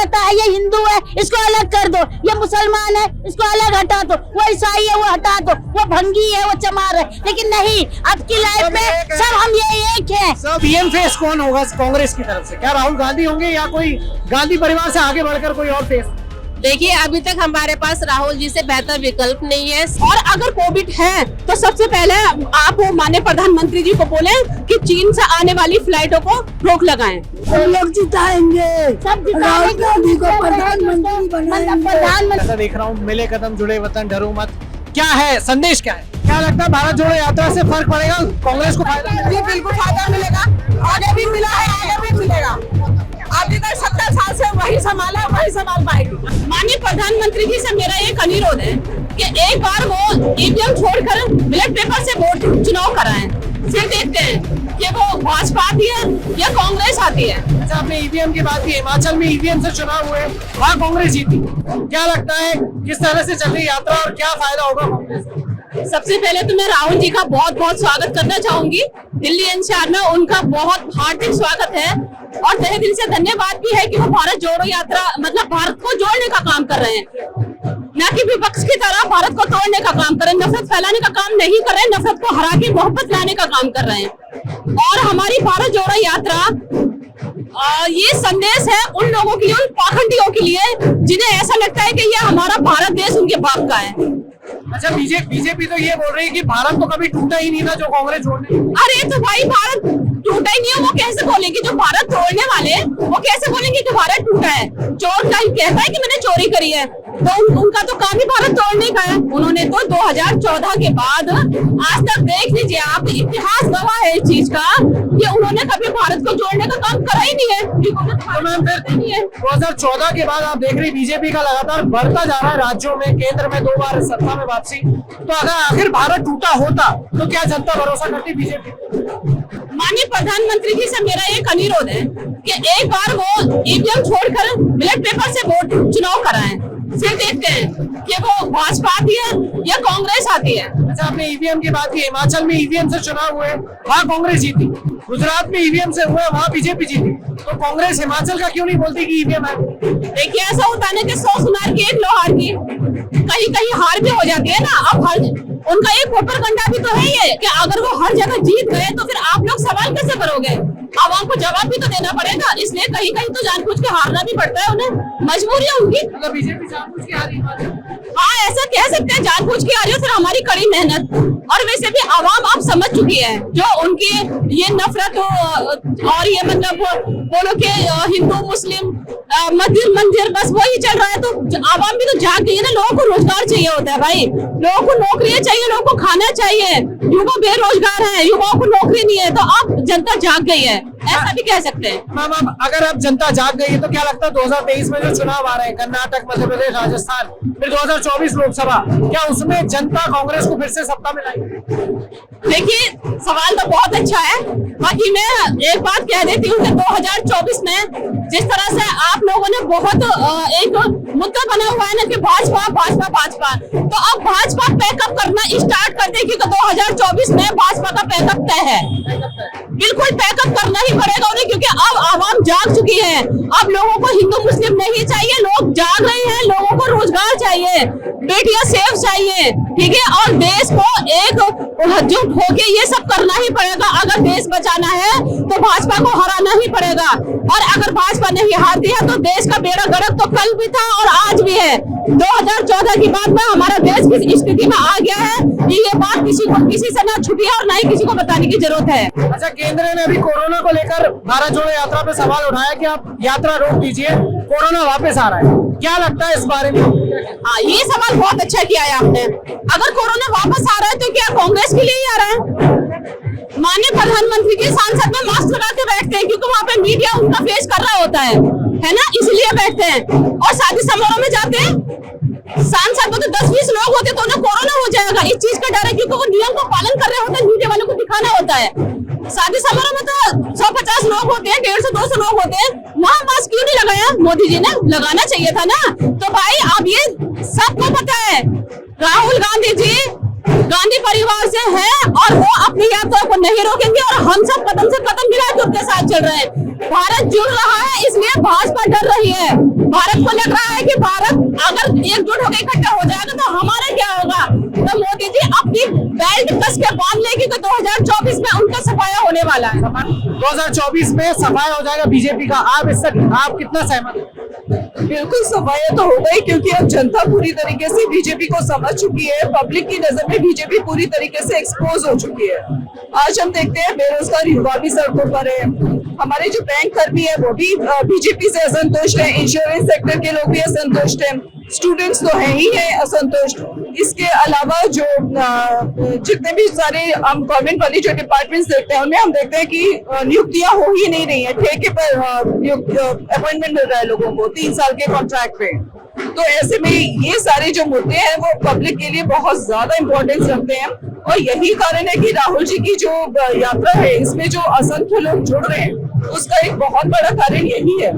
कहता है ये हिंदू है इसको अलग कर दो, ये मुसलमान है इसको अलग हटा दो, वो ईसाई है वो हटा दो, वो भंगी है वो चमार है। लेकिन नहीं, अब की लाइफ में सब हम ये एक हैं। सब पीएम फेस कौन होगा कांग्रेस की तरफ से? क्या राहुल गांधी होंगे या कोई गांधी परिवार से आगे बढ़कर कोई और फेस? देखिए, अभी तक हमारे पास राहुल जी से बेहतर विकल्प नहीं है। और अगर कोविड है तो सबसे पहले आप माननीय प्रधानमंत्री जी को बोले कि चीन से आने वाली फ्लाइटों को रोक लगाएं। हम लोग जिताएंगे, सब राहुल गांधी को प्रधानमंत्री बनाएंगे। ऐसा देख रहा हूँ, मिले कदम जुड़े वतन डरो मत, क्या है संदेश? क्या है, क्या लगता है भारत जोड़ो यात्रा से फर्क पड़ेगा कांग्रेस को? फायदा? जी बिल्कुल फायदा मिलेगा, आगे भी मिला है, आगे भी मिलेगा। अभी तक 70 साल से वही संभाला, वही संभाल पाएगी। माननीय प्रधानमंत्री जी से मेरा एक अनुरोध है कि एक बार वो ईवीएम छोड़कर बैलेट पेपर से वोट चुनाव कराएं। फिर देखते हैं कि वो भाजपा आती है या कांग्रेस आती है। अच्छा, आपने ईवीएम की बात की, हिमाचल में ईवीएम से चुनाव हुए, वहाँ कांग्रेस जीती। क्या लगता है किस तरह से चल रही यात्रा और क्या फायदा होगा कांग्रेस को? सबसे पहले तो मैं राहुल जी का बहुत बहुत स्वागत करना चाहूंगी। दिल्ली एनसीआर में उनका बहुत हार्दिक स्वागत है और तहे दिल से धन्यवाद भी है कि वो भारत जोड़ो यात्रा मतलब भारत को जोड़ने का काम कर रहे हैं, न कि विपक्ष की तरह भारत को तोड़ने का काम कर रहे हैं, नफरत फैलाने का काम नहीं कर रहे हैं, नफरत को हरा के मोहब्बत लाने का काम कर रहे हैं। और हमारी भारत जोड़ो यात्रा ये संदेश है उन लोगों के लिए, उन पाखंडियों के लिए जिन्हें ऐसा लगता है कि ये हमारा भारत देश उनके बाप का है। अच्छा, बीजेपी तो ये बोल रही है कि भारत तो कभी टूटा ही नहीं था जो कांग्रेस छोड़ने। अरे तो भाई भारत टूटा ही नहीं है, वो कैसे बोलेंगे? जो भारत तोड़ने वाले वो कैसे बोलेंगे कि भारत टूटा है? चोर का कहता है कि मैंने चोरी करी है, तो उनका तो काम ही भारत तोड़ने का है। उन्होंने तो 2014 के बाद आज तक देख लीजिए आप, इतिहास गवाह है इस चीज का कि उन्होंने कभी भारत को जोड़ने का काम करा ही नहीं है। तो मैम फिर 2014 के बाद आप देख रही बीजेपी का लगातार बढ़ता जा रहा है राज्यों में, केंद्र में 2 बार सत्ता में वापसी। तो अगर आखिर भारत टूटा होता तो क्या जनता भरोसा करती बीजेपी? माननीय प्रधानमंत्री जी से मेरा एक अनुरोध है कि एक बार वो ईवीएम छोड़कर बैलेट पेपर से वोट चुनाव कराएं। फिर देखते हैं कि वो भाजपा आती है या कांग्रेस आती है। अच्छा, आपने ईवीएम की बात की, हिमाचल में ईवीएम से चुनाव हुए, वहाँ कांग्रेस जीती। गुजरात में ईवीएम से हुए, वहाँ बीजेपी जीती। तो कांग्रेस हिमाचल का क्यों नहीं बोलती कि ईवीएम है? देखिए, ऐसा होता है कि 100 सुनार की एक लोहार की, कहीं कहीं हार भी हो जाती है ना। अब उनका एक प्रोपेगेंडा भी तो है ये कि अगर वो हर जगह जीत गए तो फिर आप लोग सवाल कैसे करोगे? आवाम को जवाब भी तो देना पड़ेगा, इसलिए कहीं कहीं तो जानबूझ के हारना भी पड़ता है उन्हें, मजबूरी है उनकी। मतलब बीजेपी जानबूझ के हारी? हाँ, ऐसा कह सकते हैं, जानबूझ के आ रही हो, फिर हमारी कड़ी मेहनत। और वैसे भी आवाम अब समझ चुकी है जो उनकी ये नफरत और ये मतलब बोलो कि हिंदू मुस्लिम मस्जिद मंदिर बस वही चल रहा है। तो आवाम भी तो जाग गई है ना। लोगों को रोजगार चाहिए होता है भाई, लोगों को नौकरियां चाहिए, लोगों को खाना चाहिए। युवा बेरोजगार है, युवाओं को नौकरी नहीं है, तो अब जनता जाग गई है, ऐसा भी कह सकते हैं। मैम, अगर अब जनता जाग गई है तो क्या लगता है 2023 में जो चुनाव आ रहे हैं, कर्नाटक, मध्य प्रदेश, राजस्थान, फिर 2024 लोकसभा, क्या उसमें जनता कांग्रेस को फिर से सत्ता में लाएगी? देखिए, सवाल तो बहुत अच्छा है, बाकी मैं एक बात कह देती हूँ कि 2024 में जिस तरह से आप लोगों ने बहुत एक मुद्दा बना हुआ है ना कि भाजपा भाजपा भाजपा, तो अब भाजपा पैकअप करना स्टार्ट कर देगी। तो 2024 में भाजपा का पैकअप तय है, बिल्कुल पैकअप करना ही पड़ेगा उन्हें, क्योंकि अब आवाम जाग चुकी है। अब लोगों को हिंदू मुस्लिम नहीं चाहिए, लोग जाग रहे हैं, लोगों को रोजगार चाहिए, बेटियां सेफ चाहिए, ठीक है। और देश को एक एकजुट होके ये सब करना ही पड़ेगा। अगर देश बचाना है तो भाजपा को हराना ही पड़ेगा, और अगर भाजपा नहीं हारती है तो देश का बेड़ा गर्क तो कल भी था और आज भी है। 2014 की बात में हमारा देश किस स्थिति में आ गया है, ये बात किसी से ना छुपी है और ना ही किसी को बताने की जरूरत है। अच्छा, केंद्र ने अभी कोरोना को लेकर भारत जोड़ो यात्रा पे सवाल उठाया कि आप यात्रा रोक दीजिए, कोरोना वापस आ रहा है, क्या लगता है इस बारे में? हाँ, ये सवाल बहुत अच्छा किया है आपने। अगर कोरोना वापस आ रहा है तो क्या कांग्रेस के लिए ही आ रहा है? माननीय प्रधानमंत्री जी संसद में मास्क लगा के बैठते हैं क्योंकि वहाँ पे मीडिया उनका फेस कर रहा होता है ना, इसलिए बैठते हैं। और शादी समारोह में जाते हैं, सांसद में तो 10-20 लोग होते तो उन्हें कोरोना हो जाएगा, इस चीज का डर है क्योंकि वो नियम को पालन कर रहे होते हैं, मीडिया वालों को दिखाना होता है। शादी समारोह में तो 150 लोग होते हैं, 150-200 लोग होते हैं, वहाँ मास्क क्यों नहीं लगाया? मोदी जी ने लगाना चाहिए था ना। तो भाई अब ये सबको पता है, राहुल गांधी जी गांधी परिवार से है और वो अपनी यात्रा को नहीं रोकेंगे और हम सब कदम से कदम मिला के उनके साथ चल रहे हैं। भारत जुड़ रहा है, इसलिए भाजपा डर रही है। भारत को लग रहा है कि भारत अगर एकजुट होकर इकट्ठा हो जाएगा तो हमारा क्या होगा। तो मोदी जी अपनी बेल्ट कस के बांध लेगी तो 2024 में उनका सफाया होने वाला है। 2024 में सफाया हो जाएगा बीजेपी का, आप कितना सहमत हैं? बिल्कुल सफाया तो होगा ही, क्योंकि अब जनता पूरी तरीके से बीजेपी को समझ चुकी है। पब्लिक की नजर में बीजेपी पूरी तरीके से एक्सपोज हो चुकी है। आज हम देखते हैं बेरोजगार युवा भी सड़कों पर है, हमारे जो बैंक कर्मी है वो भी बीजेपी से असंतुष्ट है, इंश्योरेंस सेक्टर के लोग भी असंतुष्ट हैं, स्टूडेंट्स तो है ही है असंतुष्ट। इसके अलावा जो जितने भी सारे हम गवर्नमेंट वाली जो डिपार्टमेंट्स देखते हैं उनमें हम देखते हैं कि नियुक्तियां हो ही नहीं रही है, ठेके पर अपॉइंटमेंट मिल रहा है लोगों को 3 साल के कॉन्ट्रैक्ट पे। तो ऐसे में ये सारे जो मुद्दे हैं वो पब्लिक के लिए बहुत ज्यादा इंपॉर्टेंस रखते हैं और यही कारण है कि राहुल जी की जो यात्रा है इसमें जो असंख्य लोग जुड़ रहे हैं उसका एक बहुत बड़ा कारण यही है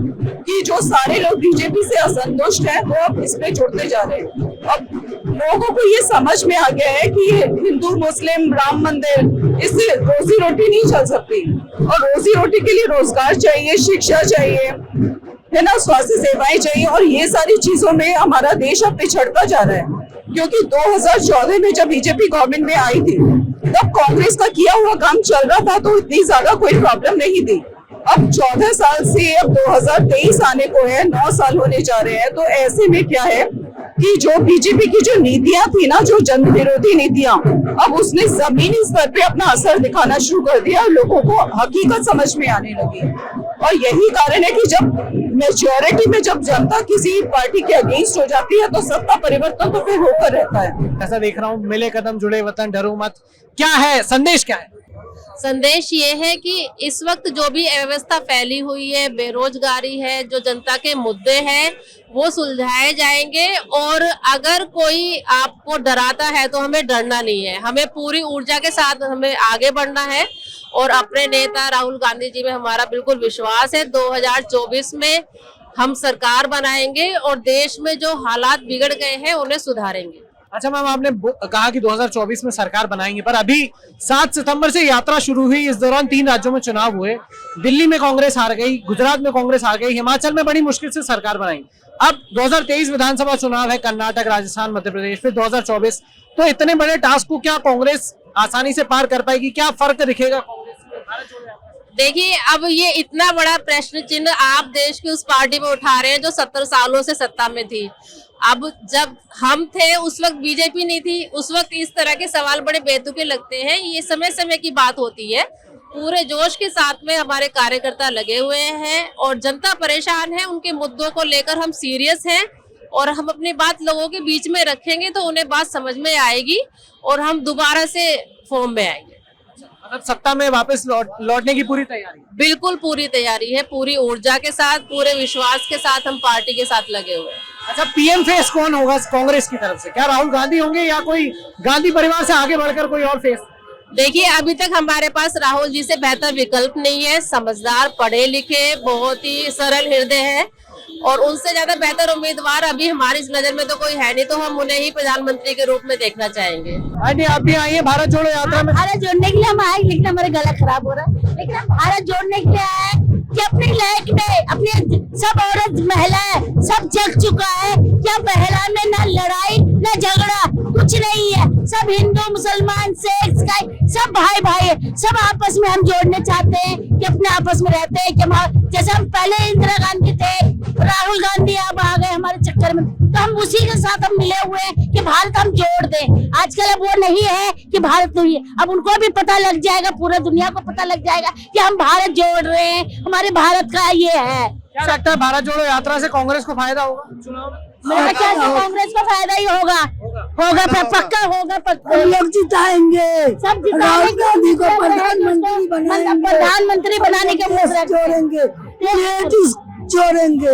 कि जो सारे लोग बीजेपी से असंतुष्ट हैं वो अब इसमें जुड़ते जा रहे हैं। अब लोगों को ये समझ में आ गया है कि हिंदू मुस्लिम राम मंदिर इससे रोजी रोटी नहीं चल सकती और रोजी रोटी के लिए रोजगार चाहिए, शिक्षा चाहिए, है ना, स्वास्थ्य सेवाएं चाहिए और ये सारी चीजों में हमारा देश अब पिछड़ता जा रहा है। क्योंकि 2014 में जब बीजेपी गवर्नमेंट में आई थी तब कांग्रेस का किया हुआ काम चल रहा था तो इतनी ज्यादा कोई प्रॉब्लम नहीं थी। अब 14 साल से अब 2023 आने को है, 9 साल होने जा रहे हैं, तो ऐसे में क्या है कि जो बीजेपी की जो नीतियां थी ना, जो जन विरोधी नीतियां, अब उसने जमीनी स्तर पे अपना असर दिखाना शुरू कर दिया, लोगों को हकीकत समझ में आने लगी। और यही कारण है कि जब मेजॉरिटी में जब जनता किसी पार्टी के अगेंस्ट हो जाती है तो सत्ता परिवर्तन तो फिर होकर रहता है। ऐसा देख रहा हूँ, मिले कदम जुड़े वतन डरो मत, क्या है संदेश, क्या है संदेश ये है कि इस वक्त जो भी अव्यवस्था फैली हुई है, बेरोजगारी है, जो जनता के मुद्दे हैं वो सुलझाए जाएंगे और अगर कोई आपको डराता है तो हमें डरना नहीं है, हमें पूरी ऊर्जा के साथ हमें आगे बढ़ना है और अपने नेता राहुल गांधी जी में हमारा बिल्कुल विश्वास है। 2024 में हम सरकार बनाएंगे और देश में जो हालात बिगड़ गए हैं उन्हें सुधारेंगे। अच्छा मैम, आपने कहा कि 2024 में सरकार बनाएंगे, पर अभी 7 सितंबर से यात्रा शुरू हुई, इस दौरान 3 राज्यों में चुनाव हुए, दिल्ली में कांग्रेस हार गई, गुजरात में कांग्रेस हार गई, हिमाचल में बड़ी मुश्किल से सरकार बनाई। अब 2023 विधानसभा चुनाव है, कर्नाटक, राजस्थान, मध्य प्रदेश, फिर 2024, तो इतने बड़े टास्क को क्या कांग्रेस आसानी से पार कर पाएगी? क्या फर्क दिखेगा कांग्रेस में? देखिए, अब ये इतना बड़ा प्रश्न चिन्ह आप देश की उस पार्टी में उठा रहे हैं जो 70 सालों से सत्ता में थी। अब जब हम थे उस वक्त बीजेपी नहीं थी, उस वक्त इस तरह के सवाल बड़े बेतुके लगते हैं। ये समय समय की बात होती है। पूरे जोश के साथ में हमारे कार्यकर्ता लगे हुए हैं और जनता परेशान है, उनके मुद्दों को लेकर हम सीरियस हैं और हम अपनी बात लोगों के बीच में रखेंगे तो उन्हें बात समझ में आएगी और हम दोबारा से फॉर्म में आएंगे। मतलब सत्ता में वापस लौटने की पूरी तैयारी? बिल्कुल पूरी तैयारी है, पूरी ऊर्जा के साथ, पूरे विश्वास के साथ हम पार्टी के साथ लगे हुए हैं। अच्छा, पीएम फेस कौन होगा कांग्रेस की तरफ से? क्या राहुल गांधी होंगे या कोई गांधी परिवार से आगे बढ़कर कोई और फेस? देखिए, अभी तक हमारे पास राहुल जी से बेहतर विकल्प नहीं है। समझदार, पढ़े लिखे, बहुत ही सरल हृदय है और उनसे ज्यादा बेहतर उम्मीदवार अभी हमारी नजर में तो कोई है नहीं, तो हम उन्हें ही प्रधानमंत्री के रूप में देखना चाहेंगे। आंटी, आप भी आइए भारत जोड़ो यात्रा में। भारत जोड़ने के लिए हम आए, लेकिन हमारा गला खराब हो रहा है, लेकिन हम भारत जोड़ने के लिए आए कि अपनी लाइफ में अपने सब औरत महिलाएं सब जग चुका है कि महिला में ना लड़ाई ना झगड़ा कुछ नहीं है, सब हिंदू मुसलमान सिख ईसाई सब भाई भाई है, सब आपस में हम जोड़ने चाहते हैं कि अपने आपस में रहते हैं कि जैसे हम पहले इंदिरा गांधी थे, राहुल गांधी अब आ गए हमारे चक्कर में, तो हम उसी के साथ हम मिले हुए हैं कि भारत हम जोड़ दें। आजकल अब वो नहीं है कि भारत नहीं है, अब उनको भी पता लग जाएगा, पूरा दुनिया को पता लग जाएगा कि हम भारत जोड़ रहे हैं, हमारे भारत का ये है। क्या लगता है भारत जोड़ो यात्रा से कांग्रेस को फायदा होगा चुनाव में? मेरे ख्याल से कांग्रेस को फायदा ही होगा, पक्का होगा, लोग जिताएंगे, सब राहुल गांधी को प्रधानमंत्री बनाएंगे, प्रधानमंत्री बनाने के जोड़ेंगे, जोड़ेंगे,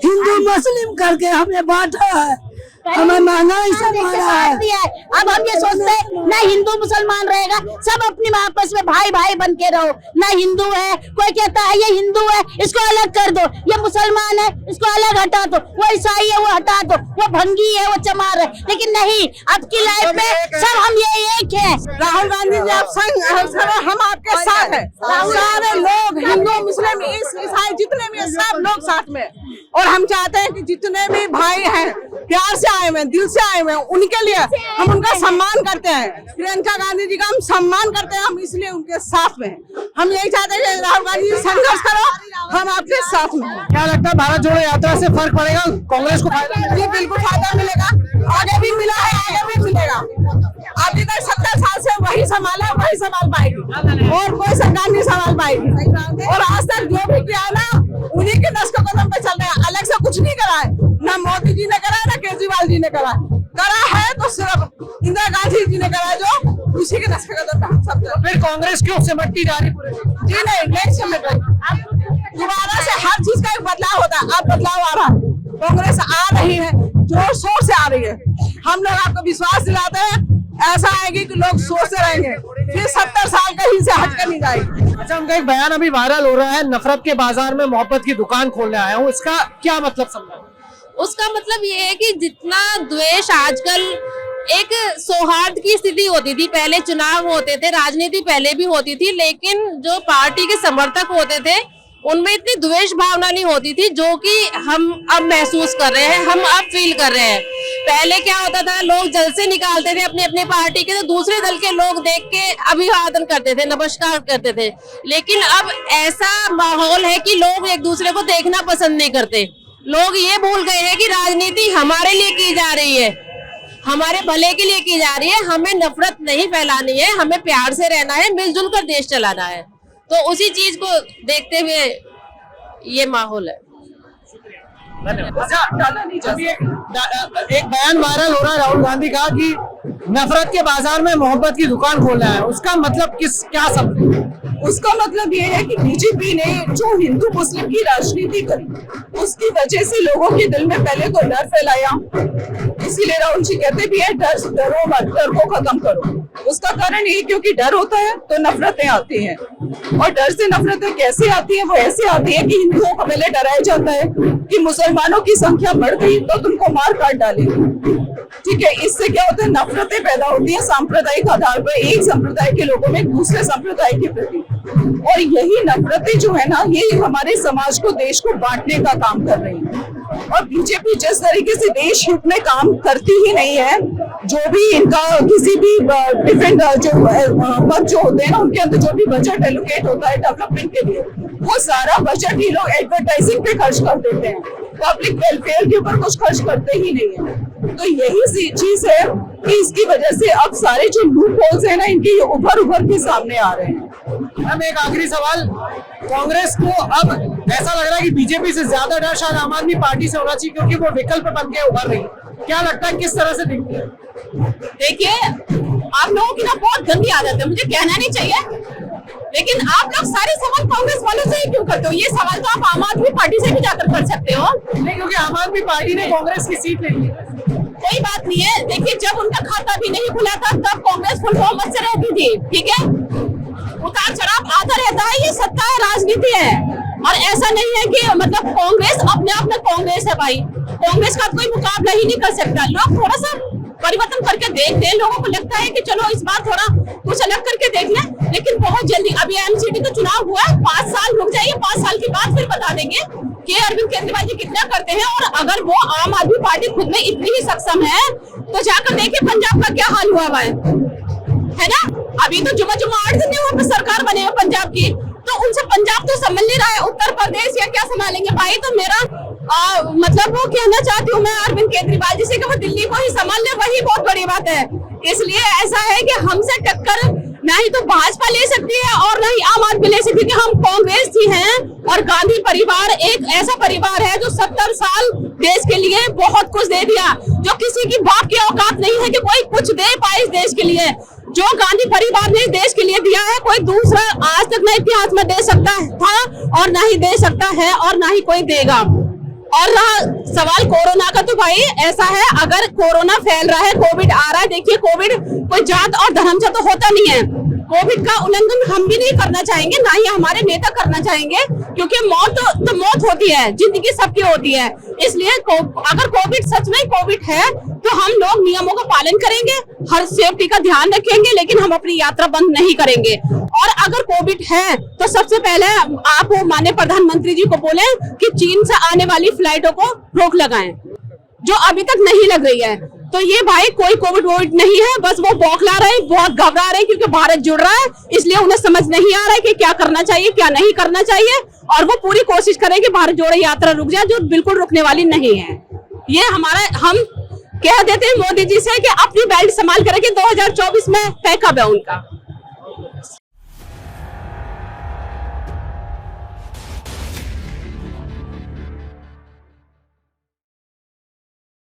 हिंदू मुस्लिम करके हमें बांटा है, हमें महंगाई से मारा है। अब हम ये सोचते हैं न हिंदू मुसलमान रहेगा, सब अपनी आपस में भाई भाई बन के रहो। न हिंदू है, कोई कहता है ये हिंदू है इसको अलग कर दो, ये मुसलमान है इसको अलग हटा दो, वो ईसाई है वो हटा दो, वो भंगी है वो चमार है, लेकिन नहीं, अब की लाइफ में सब हम ये एक है। राहुल गांधी जी आप संग हम आपके साथ हैं, सारे लोग हिंदू मुस्लिम ईसाई जितने भी हैं सब लोग साथ में, और हम चाहते हैं कि जितने भी भाई हैं प्यार से आए हुए हैं, दिल से आए हुए हैं, उनके लिए हम उनका सम्मान करते हैं। प्रियंका गांधी जी का हम सम्मान करते हैं, हम इसलिए उनके साथ में हैं। हम यही चाहते हैं कि राहुल गांधी जी संघर्ष करो, हम आपके साथ में हैं। क्या लगता है भारत जोड़ो यात्रा से फर्क पड़ेगा, कांग्रेस को फायदा मिलेगा? जी बिल्कुल फायदा मिलेगा, आगे भी मिला है आगे भी मिलेगा। अभी तक 70 साल से वही संभाला वही संभाल पाएगी, और कोई सरकार नहीं संभाल पाएगी। और आज तक जो भी किया है ना उन्हीं के नस्ल कदम पे चल रहे हैं, अलग से कुछ नहीं करा है, ना मोदी जी ने करा है ना केजरीवाल जी ने करा है तो सिर्फ इंदिरा गांधी जी ने करा, जो उसी के नस्ल कदम पे हम सब चल। फिर कांग्रेस क्यों सिमटती जा रही पूरे? जी नहीं सिमट रही, दोबारा से हर चीज का एक बदलाव होता है। अब बदलाव आ रहा है, कांग्रेस आ रही है, जोर शोर से आ रही है। हम लोग आपको विश्वास दिलाते हैं ऐसा आएगी कि लोग सोचते रहेंगे, फिर 70 साल कहीं से हटकर नहीं जाएगी। अच्छा, उनका एक बयान अभी वायरल हो रहा है, नफरत के बाजार में मोहब्बत की दुकान खोलने आया हूँ, इसका क्या मतलब समझा? उसका मतलब ये है कि जितना द्वेष आजकल, एक सौहार्द की स्थिति होती थी, पहले चुनाव होते थे, राजनीति पहले भी होती थी, लेकिन जो पार्टी के समर्थक होते थे उनमें इतनी द्वेष भावना नहीं होती थी, जो कि हम अब महसूस कर रहे हैं, हम अब फील कर रहे हैं। पहले क्या होता था, लोग जलसे निकालते थे अपने अपने पार्टी के, तो दूसरे दल के लोग देख के अभिवादन करते थे, नमस्कार करते थे। लेकिन अब ऐसा माहौल है कि लोग एक दूसरे को देखना पसंद नहीं करते। लोग ये भूल गए हैं कि राजनीति हमारे लिए की जा रही है, हमारे भले के लिए की जा रही है। हमें नफरत नहीं फैलानी है, हमें प्यार से रहना है, मिलजुल कर देश चलाना है। तो उसी चीज को देखते हुए ये माहौल है। अभी एक बयान वायरल हो रहा है राहुल गांधी का कि नफरत के बाजार में मोहब्बत की दुकान खोलना है, उसका मतलब क्या समझे? उसका मतलब ये है कि बीजेपी ने जो हिंदू मुस्लिम की राजनीति करी उसकी वजह से लोगों के दिल में पहले तो डर फैलाया, इसीलिए राहुल जी कहते भी है डरो मत, डर को खत्म करो। उसका कारण ये क्योंकि डर होता है तो नफरतें आती हैं, और डर से नफरतें कैसे आती हैं? वो ऐसे आती है कि हिंदुओं को पहले डराया जाता है कि मुसलमानों की संख्या बढ़ गई तो तुमको मार काट डालेंगे, ठीक है। इससे क्या होता है, नफरतें पैदा होती है सांप्रदायिक आधार पर, एक संप्रदाय के लोगों में दूसरे संप्रदाय के प्रति, और यही नफरतें जो है ना, ये हमारे समाज को, देश को बांटने का काम कर रही है। और बीजेपी जिस तरीके से देश हित में काम करती ही नहीं है, जो भी इनका किसी भी डिफरेंट जो पद जो होते हैं ना, उनके अंदर जो भी बजट एलोकेट होता है डेवलपमेंट के लिए, वो सारा बजट ही लोग एडवर्टाइजिंग पे खर्च कर देते हैं, पब्लिक वेलफेयर के ऊपर कुछ खर्च करते ही नहीं है। तो यही चीज है कि इसकी वजह से अब सारे जो लूप होल्स है ना, इनके उभर के सामने आ रहे हैं। हम एक आखिरी सवाल, कांग्रेस को अब ऐसा लग रहा है कि बीजेपी से ज्यादा डर शायद आम आदमी पार्टी से होना चाहिए, क्योंकि वो विकल्प बन के उभर रही है। क्या लगता है, किस तरह से दिखती है? देखिए, आप लोगों की ना बहुत गंदी आदत है, मुझे कहना नहीं चाहिए, लेकिन आप लोग सारे सवाल कांग्रेस वालों से ही क्यों करते हो? ये सवाल तो आप आम आदमी पार्टी से भी जाकर कर सकते हो। नहीं, क्योंकि आम आदमी पार्टी ने कांग्रेस की सीट ले ली है। कोई बात नहीं है, देखिए जब उनका खाता भी नहीं खुला था तब कांग्रेस फुल बहुमत से रहती थी, ठीक है। उतार चढ़ाव आता रहता है, ये सत्ता है, राजनीति है, और ऐसा नहीं है कि मतलब कांग्रेस अपने आप में कांग्रेस है भाई, कांग्रेस का कोई मुकाबला ही नहीं कर सकता। लोग थोड़ा सा परिवर्तन करके देखते हैं, लोगों को लगता है कि चलो इस बार थोड़ा कुछ अलग करके देख लें, लेकिन बहुत जल्दी, अभी एमसीडी का चुनाव हुआ है, 5 साल रुक जाइए, 5 साल के बाद फिर बता देंगे कि अरविंद केजरीवाल जी कितना करते हैं। और अगर वो आम आदमी पार्टी खुद में इतनी ही सक्षम है तो जाकर देखिए पंजाब का क्या हाल हुआ है ना। अभी तो जुम्मा 8 दिन वहाँ पे सरकार बने हुए पंजाब की, तो उनसे पंजाब तो संभाल नहीं रहा है, उत्तर प्रदेश या क्या संभालेंगे भाई। तो मेरा मतलब वो कहना चाहती हूँ मैं अरविंद केजरीवाल जी से कि वो दिल्ली को ही संभाल ले, वही बहुत बड़ी बात है। इसलिए ऐसा है कि हमसे टक्कर ना ही तो भाजपा ले सकती है और ना ही आम आदमी ले सकती है, कि हम कांग्रेस ही हैं। और गांधी परिवार एक ऐसा परिवार है जो 70 साल देश के लिए बहुत कुछ दे दिया, जो किसी की बाप की औकात नहीं है कि कोई कुछ दे पाए इस देश के लिए। जो गांधी परिवार ने देश के लिए दिया है, कोई दूसरा आज तक न इतिहास में दे सकता था और ना ही दे सकता है और ना ही कोई देगा। और रहा सवाल कोरोना का, तो भाई ऐसा है, अगर कोरोना फैल रहा है, कोविड आ रहा है, देखिए कोविड कोई जात और धर्म से तो होता नहीं है। कोविड का उल्लंघन हम भी नहीं करना चाहेंगे, ना ही हमारे नेता करना चाहेंगे, क्योंकि मौत तो मौत होती है, जिंदगी सबकी होती है। इसलिए अगर कोविड सच में कोविड है तो हम लोग नियमों का पालन करेंगे, हर सेफ्टी का ध्यान रखेंगे, लेकिन हम अपनी यात्रा बंद नहीं करेंगे। और अगर कोविड है तो सबसे पहले आप माननीय प्रधानमंत्री जी को बोले कि चीन से आने वाली फ्लाइटों को रोक लगाएं, जो अभी तक नहीं लग रही है। तो ये भाई कोई कोविड नहीं है, बस वो बौखला रहे, बहुत घबरा रहे, क्योंकि भारत जुड़ रहा है, इसलिए उन्हें समझ नहीं आ रहा है कि क्या करना चाहिए क्या नहीं करना चाहिए, और वो पूरी कोशिश करें कि भारत जोड़ो यात्रा रुक जाए, जो बिल्कुल रुकने वाली नहीं है। ये हम कह देते हैं मोदी जी से कि अपनी बेल्ट संभाल कर रखें, 2024 में तय कब है उनका।